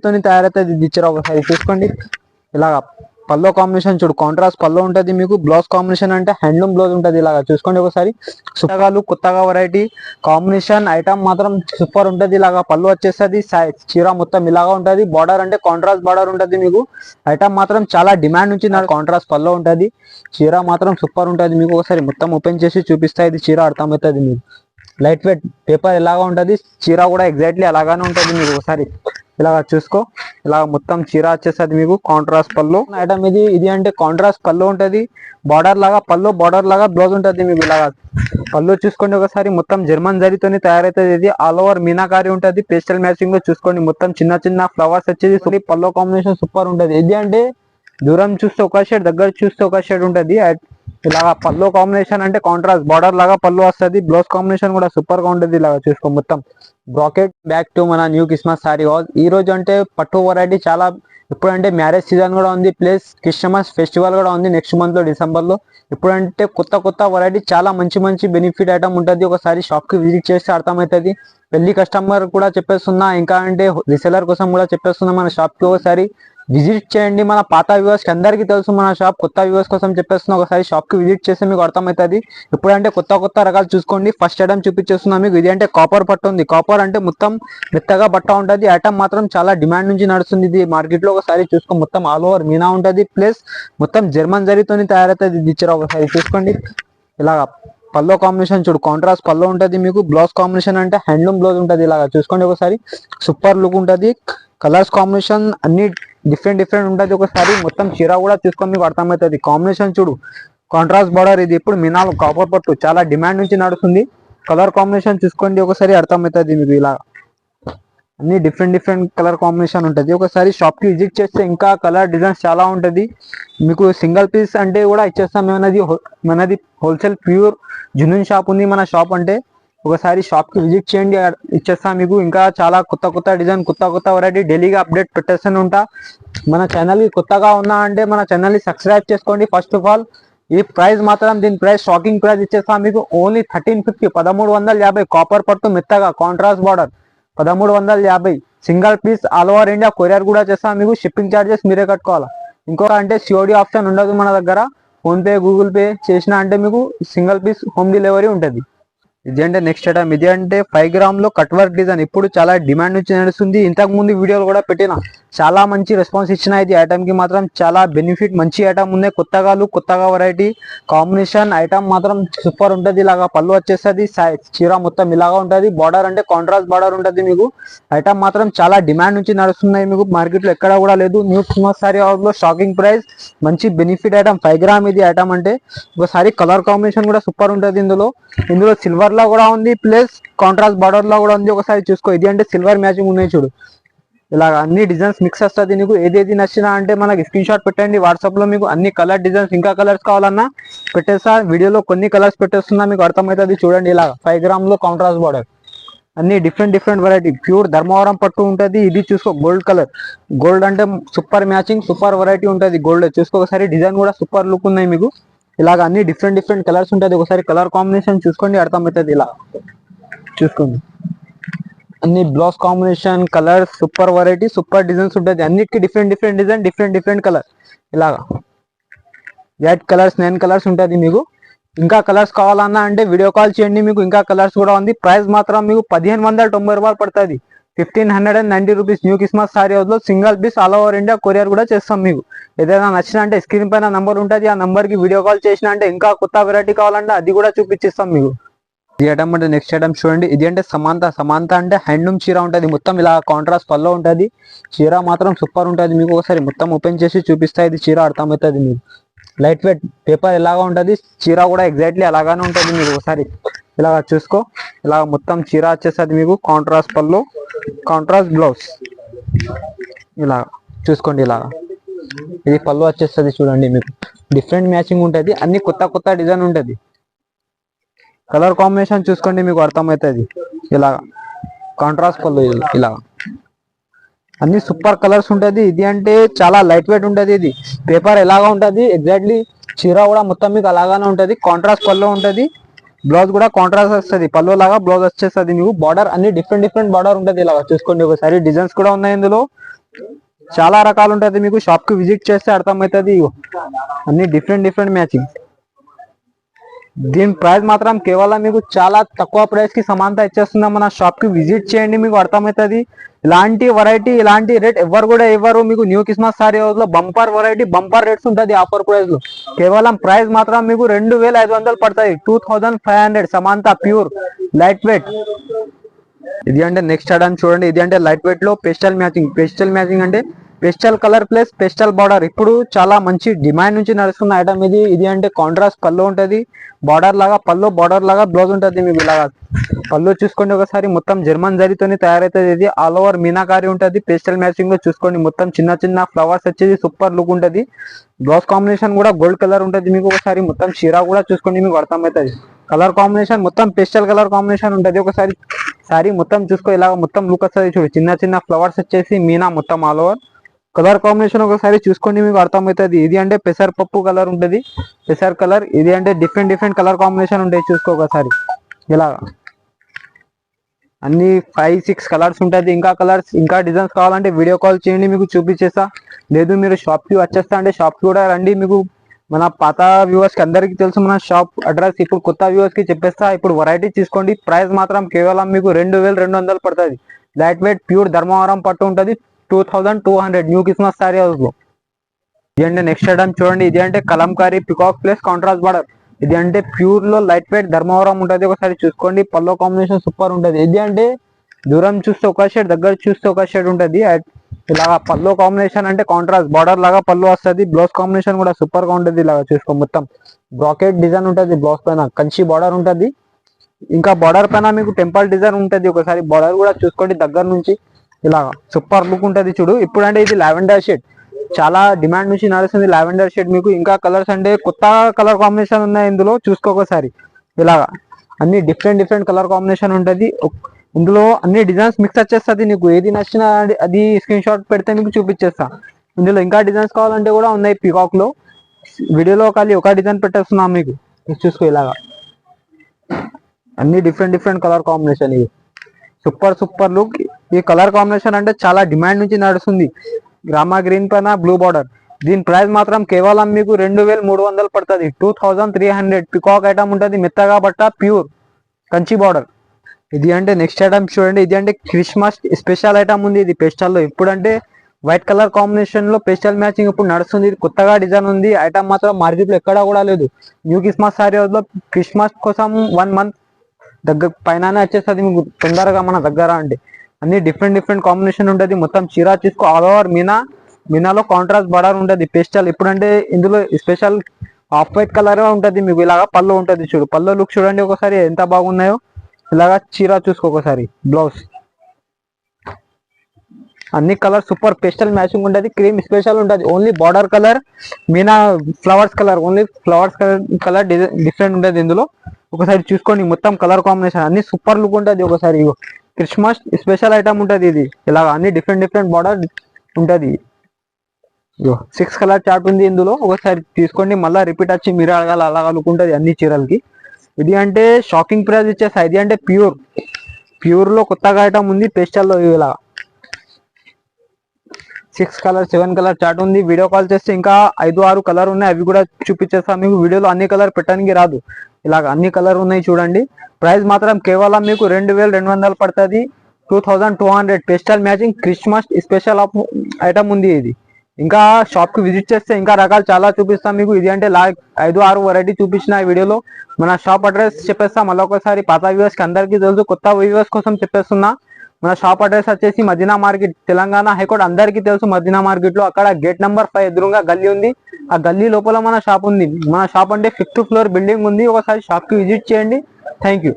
తోని తయారైతే చీర ఒకసారి చూసుకోండి. ఇలాగా పల్లో కాంబినేషన్ చూడు, కాంట్రాస్ట్ పల్లో ఉంటది మీకు. బ్లౌజ్ కాంబినేషన్ అంటే హ్యాండ్లూమ్ బ్లౌజ్ ఉంటది. ఇలాగా చూసుకోండి ఒకసారి. కొత్తగా వెరైటీ కాంబినేషన్ ఐటమ్ మాత్రం సూపర్ ఉంటది. ఇలాగా పళ్ళు వచ్చేసరి చీర మొత్తం ఇలాగా ఉంటది. బార్డర్ అంటే కాంట్రాస్ట్ బార్డర్ ఉంటది మీకు. ఐటమ్ మాత్రం చాలా డిమాండ్ నుంచి కాంట్రాస్ట్ పల్లో ఉంటది. చీర మాత్రం సూపర్ ఉంటది మీకు. ఒకసారి మొత్తం ఓపెన్ చేసి చూపిస్తా, ఇది చీర అర్థమవుతుంది మీకు. లైట్ వెయిట్ పేపర్ ఎలాగా ఉంటది, చీర కూడా ఎగ్జాక్ట్లీ అలాగానే ఉంటది మీకు. ఒకసారి ఇలాగా చూసుకో, ఇలా మొత్తం చీర వచ్చేసరి మీకు. కాంట్రాస్ట్ పళ్ళు ఐటమ్ ఇది అంటే కాంట్రాస్ట్ పళ్ళు ఉంటది. బార్డర్ లాగా పళ్ళు, బార్డర్ లాగా బ్లౌజ్ ఉంటది మీకు. ఇలాగా పళ్ళు చూసుకోండి ఒకసారి, మొత్తం జర్మన్ జరీతోని తయారైతుంది. ఇది ఆల్ ఓవర్ మీనాకారి ఉంటది. పేస్టల్ మ్యాచింగ్ లో చూసుకోండి, మొత్తం చిన్న చిన్న ఫ్లవర్స్ వచ్చేది. పళ్ళు కాంబినేషన్ సూపర్ ఉంటది. ఇది అంటే దూరం చూస్తే ఒక షేడ్, దగ్గర చూస్తే ఒక షేడ్ ఉంటది. ఇలాగా పల్లో కాంబినేషన్ అంటే కాంట్రాస్ట్ బార్డర్ లాగా పళ్ళు వస్తుంది. బ్లౌజ్ కాంబినేషన్ కూడా సూపర్ గా ఉంటుంది. ఇలాగా చూసుకో మొత్తం బ్రాకెట్. బ్యాక్ టు మన న్యూ క్రిస్మస్ సారీ హాల్. ఈ రోజు అంటే పట్టు వెరైటీ చాలా, ఇప్పుడంటే మ్యారేజ్ సీజన్ కూడా ఉంది, ప్లస్ క్రిస్మస్ ఫెస్టివల్ కూడా ఉంది నెక్స్ట్ మంత్ లో డిసెంబర్ లో. ఇప్పుడంటే కొత్త వెరైటీ చాలా మంచి బెనిఫిట్ ఐటమ్ ఉంటుంది. ఒకసారి షాప్ కి విజిట్ చేస్తే అర్థమవుతుంది. పెళ్లి కస్టమర్ కూడా చెప్పేస్తున్నా, ఇంకా అంటే రీసెలర్ కోసం కూడా చెప్పేస్తున్నా, మన షాప్ కి ఒకసారి విజిట్ చేయండి. మన పాత వ్యూవర్స్ అందరికీ తెలుసు మన షాప్, కొత్త వ్యూవర్స్ కోసం చెప్పేస్తున్నా, ఒకసారి షాప్ కి విజిట్ చేస్తే మీకు అర్థమవుతుంది. ఇప్పుడంటే కొత్త రకాలు చూసుకోండి. ఫస్ట్ ఐటమ్ చూపించేస్తున్నా మీకు. ఇది అంటే కాపర్ పట్టు ఉంది. కాపర్ అంటే మొత్తం మెత్తగా బట్ట ఉంటది. ఐటమ్ మాత్రం చాలా డిమాండ్ నుంచి నడుస్తుంది ఇది మార్కెట్ లో. ఒకసారి చూసుకో, మొత్తం ఆల్ ఓవర్ మీనా ఉంటది, ప్లస్ మొత్తం జర్మన్ జరీతోని తయారైతుంది. ఇది ఇచ్చారు ఒకసారి చూసుకోండి. ఇలాగా పల్లో కాంబినేషన్ చూడు, కాంట్రాస్ట్ పల్లో ఉంటది మీకు. బ్లౌజ్ కాంబినేషన్ అంటే హ్యాండ్లూమ్ బ్లౌజ్ ఉంటది. ఇలాగా చూసుకోండి ఒకసారి, సూపర్ లుక్ ఉంటది. కలర్స్ కాంబినేషన్ అన్ని డిఫరెంట్ ఉంటది. ఒకసారి మొత్తం చీర కూడా చూసుకొని మీకు అర్థమవుతుంది. కాంబినేషన్ చూడు, కాంట్రాస్ట్ బార్డర్. ఇది ఇప్పుడు మినాల్ కాపర్ పట్టు చాలా డిమాండ్ నుంచి నడుస్తుంది. కలర్ కాంబినేషన్ చూసుకోండి ఒకసారి, అర్థమవుతుంది మీకు. ఇలా అన్ని డిఫరెంట్ కలర్ కాంబినేషన్ ఉంటది. ఒకసారి షాప్ కి విజిట్ చేస్తే ఇంకా కలర్ డిజైన్స్ చాలా ఉంటది మీకు. సింగిల్ పీస్ అంటే కూడా ఇచ్చేస్తాం. మనది హోల్సేల్ ప్యూర్ జునూన్ షాప్ ఉంది మన షాప్ అంటే. ఒకసారి షాప్ కి విజిట్ చేయండి, ఇచ్చేస్తాం మీకు. ఇంకా చాలా కొత్త డిజైన్, కొత్త వెరైటీ డైలీగా అప్డేట్ పెట్టేస్తూనే ఉంటా. మన ఛానల్ కి కొత్తగా ఉన్నా అంటే మన ఛానల్ ని సబ్స్క్రైబ్ చేసుకోండి ఫస్ట్ ఆఫ్ ఆల్. ఈ ప్రైస్ మాత్రం, దీని ప్రైస్ షాకింగ్ ప్రైస్ ఇచ్చేస్తాం మీకు. ఓన్లీ 1350, 1350 కాపర్ పట్టు మెత్తగా contrast border 1350. Single piece all over India courier కూడా చేస్తాం మీకు. షిప్పింగ్ ఛార్జెస్ మీరే కట్టుకోవాలా. ఇంకొక అంటే సిఓడి ఆప్షన్ ఉండదు మన దగ్గర. ఫోన్ పే, గూగుల్ పే చేసినా అంటే మీకు సింగిల్ పీస్ హోమ్ డెలివరీ ఉంటుంది. ఇది అంటే నెక్స్ట్ ఐటమ్. ఇది అంటే 5 గ్రామ్ లో కట్ వర్క్ డిజైన్. ఇప్పుడు చాలా డిమాండ్ నుంచి నడుస్తుంది. ఇంతకు ముందు వీడియోలు కూడా పెట్టిన, చాలా మంచి రెస్పాన్స్ ఇచ్చిన. ఇది ఐటమ్ కి మాత్రం చాలా బెనిఫిట్, మంచి ఐటమ్ ఉంది. కొత్తగా వెరైటీ కాంబినేషన్ ఐటమ్ మాత్రం సూపర్ ఉంటది. ఇలాగా పళ్ళు వచ్చేసరి చీర మొత్తం ఇలాగా ఉంటది. బార్డర్ అంటే కాంట్రాస్ట్ బార్డర్ ఉంటది మీకు. ఐటమ్ మాత్రం చాలా డిమాండ్ నుంచి నడుస్తున్నాయి మీకు. మార్కెట్ లో ఎక్కడ కూడా లేదు. న్యూ క్రిస్మస్ సారీ హౌస్ లో షాకింగ్ ప్రైస్, మంచి బెనిఫిట్ ఐటమ్ 5 గ్రామ్ ఇది ఐటమ్ అంటే. ఒకసారి కలర్ కాంబినేషన్ కూడా సూపర్ ఉంటది. ఇందులో సిల్వర్ లో కూడా ఉంది, ప్లస్ కాంట్రాస్ట్ బార్డర్ లో కూడా ఉంది. ఒకసారి చూసుకో, ఇది అంటే సిల్వర్ మ్యాచింగ్ ఉన్నాయి చూడు. ఇలాగ అన్ని డిజైన్స్ మిక్స్ వస్తుంది నీకు. ఏదేది నచ్చినా అంటే మనకి స్క్రీన్ షాట్ పెట్టండి వాట్సాప్ లో. మీకు అన్ని కలర్ డిజైన్స్, ఇంకా కలర్స్ కావాలన్నా పెట్టేస్తా. వీడియోలో కొన్ని కలర్స్ పెట్టేస్తున్నా, మీకు అర్థమవుతుంది. చూడండి, ఇలాగ 5 గ్రామ్ లో కాంట్రాస్ట్ బార్డర్, అన్ని డిఫరెంట్ వెరైటీ. ప్యూర్ ధర్మవరం పట్టు ఉంటది. ఇది చూసుకో, గోల్డ్ కలర్. గోల్డ్ అంటే సూపర్ మ్యాచింగ్, సూపర్ వెరైటీ ఉంటది. గోల్డ్ చూసుకో ఒకసారి, డిజైన్ కూడా సూపర్ లుక్ ఉన్నాయి మీకు. ఇలాగ అన్ని డిఫరెంట్ కలర్స్ ఉంటుంది. ఒకసారి కలర్ కాంబినేషన్ చూసుకోండి, అర్థమవుతుంది. ఇలా చూసుకోండి, అన్ని blouse combination, colour, super variety, super designs ఉంటుంది. అన్నిటికీ డిఫరెంట్ డిజైన్, డిఫరెంట్ కలర్. ఇలాగా 8 కలర్స్ 9 కలర్స్ ఉంటుంది మీకు. ఇంకా కలర్స్ కావాలన్నా అంటే వీడియో కాల్ చేయండి, మీకు ఇంకా కలర్స్ కూడా ఉంది. ప్రైస్ మాత్రం మీకు 1590 రూపాయలు పడుతుంది. 1590 rupees. New Christmas sorry house లో single piece all over India courier కూడా చేస్తాం మీకు. ఏదైనా నచ్చిన అంటే స్క్రీన్ పైన నంబర్ ఉంటుంది, ఆ నంబర్ కి వీడియో కాల్ చేసిన అంటే ఇంకా కొత్త వెరైటీ కావాలంటే అది కూడా చూపించిస్తాం మీకు. ఈ ఐటమ్ అంటే నెక్స్ట్ ఐటమ్ చూడండి. ఇది అంటే సమాంత అంటే హ్యాండ్లూమ్ చీర ఉంటుంది. మొత్తం ఇలా కాంట్రాస్ట్ పల్లో ఉంటుంది. చీర మాత్రం సూపర్ ఉంటుంది మీకు. ఒకసారి మొత్తం ఓపెన్ చేసి చూపిస్తా, ఇది చీర అర్థమవుతుంది మీకు. లైట్ వెయిట్ పేపర్ ఎలాగా ఉంటుంది, చీర కూడా ఎగ్జాక్ట్లీ అలాగానే ఉంటుంది మీకు. ఒకసారి ఇలాగా చూసుకో, ఇలా మొత్తం చీర వచ్చేస్తుంది మీకు. కాంట్రాస్ట్ పల్లో, కాంట్రాస్ట్ బ్లౌజ్. ఇలా చూసుకోండి, ఇలాగా ఇది పళ్ళు వచ్చేస్తుంది చూడండి మీకు. డిఫరెంట్ మ్యాచింగ్ ఉంటుంది, అన్ని కొత్త డిజైన్ ఉంటుంది. కలర్ కాంబినేషన్ చూసుకోండి, మీకు అర్థమవుతుంది. ఇలాగా కాంట్రాస్ట్ పళ్ళు, ఇలా అన్ని సూపర్ కలర్స్ ఉంటుంది. ఇది అంటే చాలా లైట్ వెయిట్ ఉంటుంది. ఇది పేపర్ ఎలాగా ఉంటుంది, ఎగ్జాక్ట్లీ చీర కూడా మొత్తం మీకు అలాగానే ఉంటుంది. కాంట్రాస్ట్ పళ్ళు ఉంటుంది, బ్లౌజ్ కూడా కాంట్రాస్ట్ వస్తుంది. పళ్ళు లాగా బ్లౌజ్ వచ్చేస్తుంది మీకు. బార్డర్ అన్ని డిఫరెంట్ బార్డర్ ఉంటుంది. ఇలాగా చూసుకోండి ఒకసారి, డిజైన్స్ కూడా ఉన్నాయి ఇందులో. చాలా రకాలు ఉంటుంది, మీకు షాప్ కి విజిట్ చేస్తే అర్థమవుతుంది. అన్ని డిఫరెంట్ డిఫరెంట్ మ్యాచింగ్. దీని ప్రైస్ మాత్రం కేవలం మీకు చాలా తక్కువ ప్రైస్ కి సమానత ఇచ్చేస్తున్నాం. మన షాప్ కి విజిట్ చేయండి, మీకు అర్థమవుతుంది. ఇలాంటి వెరైటీ ఇలాంటి రేట్ ఎవరు కూడా ఇవ్వరు మీకు. న్యూ క్రిస్మస్ సారీ హౌస్ లో బంపర్ వెరైటీ బంపర్ రేట్స్ ఉంటుంది ఆఫర్ ప్రైస్ లో. కేవలం ప్రైస్ మాత్రం మీకు 2500 పడుతుంది, 2500. సమానత ప్యూర్ లైట్ వెయిట్. ఇది అంటే నెక్స్ట్ ఐటమ్ చూడండి. ఇది అంటే లైట్ వెయిట్ లో పెస్టల్ మ్యాచింగ్. పెస్టల్ మ్యాచింగ్ అంటే pastel colour plus pastel border. ఇప్పుడు చాలా మంచి డిమాండ్ నుంచి నడుస్తున్న ఐటమ్ ఇది. ఇది అంటే కాంట్రాస్ట్ పళ్ళు ఉంటది, బార్డర్ లాగా పళ్ళు, బార్డర్ లాగా బ్లౌజ్ ఉంటుంది మీకు. ఇలాగా పళ్ళు చూసుకోండి ఒకసారి, మొత్తం జర్మన్ జరీతోని తయారైతుంది. ఇది ఆల్ ఓవర్ మీనాకారి ఉంటుంది. పెస్టల్ మ్యాచింగ్ లో చూసుకోండి, మొత్తం చిన్న చిన్న ఫ్లవర్స్ వచ్చేది సూపర్ లుక్ ఉంటుంది. బ్లౌజ్ కాంబినేషన్ కూడా గోల్డ్ కలర్ ఉంటుంది మీకు. ఒకసారి మొత్తం చీర కూడా చూసుకోండి, మీకు అర్థమవుతుంది. కలర్ కాంబినేషన్ మొత్తం పెస్టల్ కలర్ కాంబినేషన్ ఉంటుంది. ఒకసారి సారీ మొత్తం చూసుకో, ఇలాగ మొత్తం లుక్ వస్తుంది చూడు. చిన్న చిన్న ఫ్లవర్స్ వచ్చేసి మీనా మొత్తం ఆల్ ఓవర్. కలర్ కాంబినేషన్ ఒకసారి చూసుకోండి, మీకు అర్థమవుతుంది. ఇది అంటే పెసరపప్పు కలర్ ఉంటుంది, పెసర్ కలర్. ఇది అంటే డిఫరెంట్ డిఫరెంట్ కలర్ కాంబినేషన్ ఉంటాయి, చూసుకో ఒకసారి. ఇలాగా అన్ని 5-6 కలర్స్ ఉంటుంది. ఇంకా కలర్స్ ఇంకా డిజైన్స్ కావాలంటే వీడియో కాల్ చేయండి, మీకు చూపించేస్తా. లేదు మీరు షాప్ కి వచ్చేస్తా అంటే షాప్ కి కూడా రండి. మీకు మన పాత వ్యూవర్స్ కి అందరికీ తెలుసు మన షాప్ అడ్రస్. ఇప్పుడు కొత్త వ్యూవర్స్ కి చెప్పేస్తా. ఇప్పుడు వెరైటీ తీసుకోండి. ప్రైస్ మాత్రం కేవలం మీకు 2200 పడుతుంది. లైట్ వెయిట్ ప్యూర్ ధర్మవరం పట్టు ఉంటుంది, 2200 న్యూ క్రిస్మస్ సారీ హౌస్ లో. ఇది అంటే నెక్స్ట్ ఐటమ్ చూడండి. ఇది అంటే Kalamkari peacock plus contrast border. ఇది అంటే ప్యూర్ లో లైట్ వెయిట్ ధర్మవరం ఉంటుంది. ఒకసారి చూసుకోండి, పల్లో కాంబినేషన్ సూపర్ ఉంటుంది. ఇది అంటే దూరం చూస్తే ఒక షేడ్, దగ్గర చూస్తే ఒక షేడ్ ఉంటుంది. ఇలాగా పల్లో కాంబినేషన్ అంటే కాంట్రాస్ట్ బార్డర్ లాగా పళ్ళు వస్తుంది. బ్లౌజ్ కాంబినేషన్ కూడా సూపర్ గా ఉంటుంది. ఇలాగా చూసుకో, మొత్తం బ్రాకెట్ డిజైన్ ఉంటుంది. బ్లౌజ్ పైన కంచి బార్డర్ ఉంటుంది. ఇంకా బార్డర్ పైన మీకు టెంపుల్ డిజైన్ ఉంటుంది. ఒకసారి బార్డర్ కూడా చూసుకోండి దగ్గర నుంచి. ఇలాగా సూపర్ లుక్ ఉంటుంది చూడు. ఇప్పుడు అంటే ఇది లావెండర్ షేడ్, చాలా డిమాండ్ నుంచి నడుస్తుంది లావెండర్ షేడ్. మీకు ఇంకా కలర్స్ అంటే కొత్త కలర్ కాంబినేషన్ ఉన్నాయి ఇందులో, చూసుకోకసారి. ఇలాగా అన్ని డిఫరెంట్ డిఫరెంట్ కలర్ కాంబినేషన్ ఉంటుంది. ఇందులో అన్ని డిజైన్స్ మిక్స్ వచ్చేస్తుంది. నీకు ఏది నచ్చినా అది స్క్రీన్ షాట్ పెడితే మీకు చూపించేస్తా. ఇందులో ఇంకా డిజైన్స్ కావాలంటే కూడా ఉన్నాయి పీకాక్ లో. వీడియోలో ఖాళీ ఒక డిజైన్ పెట్టేస్తున్నాం మీకు, చూసుకో. ఇలాగా అన్ని డిఫరెంట్ డిఫరెంట్ కలర్ కాంబినేషన్. ఇది సూపర్ సూపర్ లుక్. ఈ కలర్ కాంబినేషన్ అంటే చాలా డిమాండ్ నుంచి నడుస్తుంది. గ్రామా గ్రీన్ పైన బ్లూ బార్డర్. దీని ప్రైస్ మాత్రం కేవలం మీకు 2300 పడుతుంది, 2300. పికాక్ ఐటమ్ ఉంటుంది, మెత్తగా బట్ట, ప్యూర్ కంచి బార్డర్. ఇది అంటే నెక్స్ట్ ఐటమ్ చూడండి. ఇది అంటే క్రిస్మస్ స్పెషల్ ఐటమ్ ఉంది. ఇది పెస్టల్ లో. ఇప్పుడు అంటే వైట్ కలర్ కాంబినేషన్ లో పెస్టల్ మ్యాచింగ్ ఇప్పుడు నడుస్తుంది. ఇది కొత్తగా డిజైన్ ఉంది. ఐటమ్ మాత్రం మార్కెట్ లో ఎక్కడా కూడా లేదు. న్యూ క్రిస్మస్ సారీ హౌస్ లో క్రిస్మస్ కోసం 1 మంత్ దగ్గర పైననే వచ్చేస్తుంది మీకు తొందరగా మన దగ్గర. అంటే అన్ని డిఫరెంట్ డిఫరెంట్ కాంబినేషన్ ఉంటుంది. మొత్తం చీర తీసుకో, ఆల్ ఓవర్ మీనాలో కాంట్రాస్ట్ బార్డర్ ఉంటుంది పెస్టల్. ఇప్పుడు అంటే ఇందులో స్పెషల్ ఆఫ్ వైట్ కలర్ ఉంటుంది మీకు. ఇలాగా పళ్ళు ఉంటుంది చూడు, పళ్ళు లుక్ చూడండి ఒకసారి ఎంత బాగున్నాయో. ఇలాగా చీర చూసుకో ఒకసారి. బ్లౌజ్ అన్ని కలర్ సూపర్ పెస్టల్ మ్యాచింగ్ ఉంటుంది. క్రీమ్ స్పెషల్ ఉంటుంది. Only border colour Meena flowers colour, only flowers colour different ఉంటుంది ఇందులో. ఒకసారి చూసుకోండి, మొత్తం కలర్ కాంబినేషన్ అన్ని సూపర్ లుక్ ఉంటుంది. ఒకసారి క్రిస్మస్ స్పెషల్ ఐటమ్ ఉంటుంది ఇది. ఇలాగ అన్ని డిఫరెంట్ డిఫరెంట్ బార్డర్ ఉంటుంది. 6 కలర్ చార్ట్ ఉంది ఇందులో. ఒకసారి తీసుకోండి, మళ్ళీ రిపీట్ వచ్చి మీరు అడగాల. అలాగా లుక్ ఉంటుంది అన్ని చీరలకి. ఇది అంటే షాకింగ్ ప్రైస్ ఇచ్చేస్తా. ఇది అంటే ప్యూర్ లో కొత్తగా ఐటమ్ ఉంది పెస్టల్ లో. ఇలా 6 కలర్ 7 కలర్ చార్ట్ ఉంది. వీడియో కాల్ చేస్తే ఇంకా 5-6 కలర్ ఉన్నాయి, అవి కూడా చూపించేస్తాను మీకు. వీడియోలో అన్ని కలర్ పెట్టడానికి రాదు. ఇలాగ అన్ని కలర్ ఉన్నాయి చూడండి. ప్రైస్ మాత్రం కేవలం మీకు 2200 పడుతుంది, 2200. Pastel matching Christmas special item ఉంది ఇది. ఇంకా షాప్ కి విజిట్ చేస్తే ఇంకా రకాలు చాలా చూపిస్తాం మీకు. ఇది అంటే 5-6 వెరైటీ చూపించిన ఈ వీడియోలో. మన షాప్ అడ్రస్ చెప్పేస్తా మళ్ళీ ఒకసారి. పాత వ్యూవర్స్ కి అందరికీ తెలుసు, కొత్త వ్యూవర్స్ కోసం చెప్పేస్తున్నా. మన షాప్ అడ్రస్ వచ్చేసి మదీనా మార్కెట్, తెలంగాణ హైకోర్టు అందరికీ తెలుసు. మదీనా మార్కెట్ లో అక్కడ గేట్ నెంబర్ 5 ఎదురుగా గల్లీ ఉంది. ఆ గల్లీ లోపల మన షాప్ ఉంది. మన షాప్ అంటే 5th ఫ్లోర్ బిల్డింగ్ ఉంది. ఒకసారి షాప్ కి విజిట్ చేయండి. Thank you.